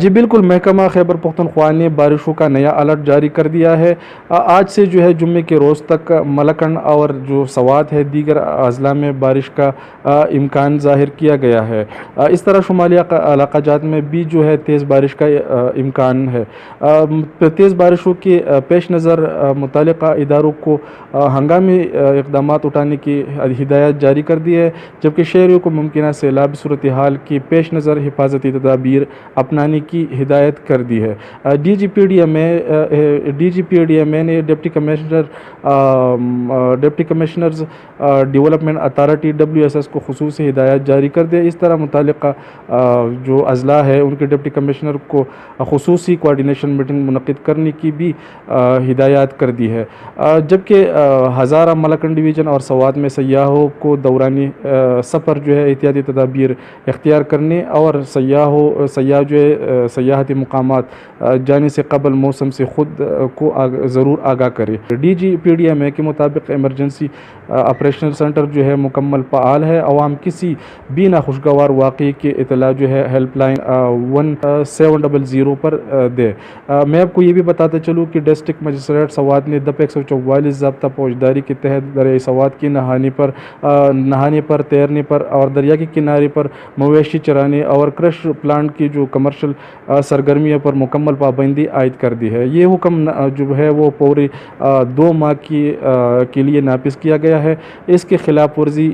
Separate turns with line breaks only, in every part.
جی بالکل، محکمہ خیبر پختونخوا نے بارشوں کا نیا الرٹ جاری کر دیا ہے۔ آج سے جو ہے جمعے کے روز تک ملکنڈ اور جو سوات ہے دیگر اضلاع میں بارش کا امکان ظاہر کیا گیا ہے۔ اس طرح شمالی علاقہ جات میں بھی جو ہے تیز بارش کا امکان ہے۔ تیز بارشوں کے پیش نظر متعلقہ اداروں کو ہنگامی اقدامات اٹھانے کی ہدایت جاری کر دی ہے، جبکہ شہریوں کو ممکنہ سیلابی صورتحال کی پیش نظر حفاظتی تدابیر اپنانے کی ہدایت کر دی ہے۔ D G P D M A نے deputy commissioners development authority WSS کو خصوصی ہدایت جاری کر دی۔ اس طرح متعلقہ جو اضلاع ہے ان کے ڈپٹی کمشنر کو خصوصی کوارڈینیشن میٹنگ منعقد کرنے کی بھی ہدایات کر دی ہے، جبکہ ہزارہ ملکنڈ ڈویژن اور سوات میں سیاحوں کو دورانی سفر جو ہے احتیاطی تدابیر اختیار کرنے اور سیاح جو ہے سیاحتی مقامات جانے سے قبل موسم سے خود کو ضرور آگاہ کرے۔ D G P D M A کے مطابق ایمرجنسی آپریشن سینٹر جو ہے مکمل فعال ہے۔ عوام کسی بھی ناخوشگوار واقعے کی اطلاع جو ہے ہیلپ لائن 1700 پر دے۔ میں آپ کو یہ بھی بتاتا چلوں کہ ڈسٹرکٹ مجسٹریٹ سوات نے دپ 144 ضابطہ پوشداری کے تحت دریائے سوات کی نہانے پر، تیرنے پر اور دریا کے کنارے پر مویشی چرانے اور کرش پلانٹ کی جو کمرشل سرگرمیوں پر مکمل پابندی عائد کر دی ہے۔ یہ حکم جو ہے وہ پورے 2 ماہ کے لیے نافذ کیا گیا ہے۔ اس کے خلاف ورزی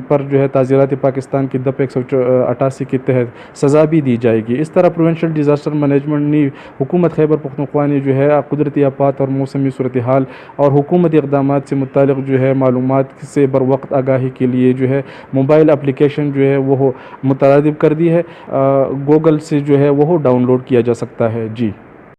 پر جو ہے تعزیرات پاکستان کی دپ 188 کے تحت سزا بھی دی جائے گی۔ اس طرح پروونشل ڈیزاسٹر مینجمنٹ نے حکومت خیبر پختونخوا نے جو ہے قدرتی آفات اور موسمی صورتحال اور حکومتی اقدامات سے متعلق جو ہے معلومات سے بروقت آگاہی کے لیے جو ہے موبائل اپلیکیشن جو ہے وہ مترادف کر دی ہے۔ گوگل سے جو ہے وہ ڈاؤن لوڈ کیا جا سکتا ہے۔ جی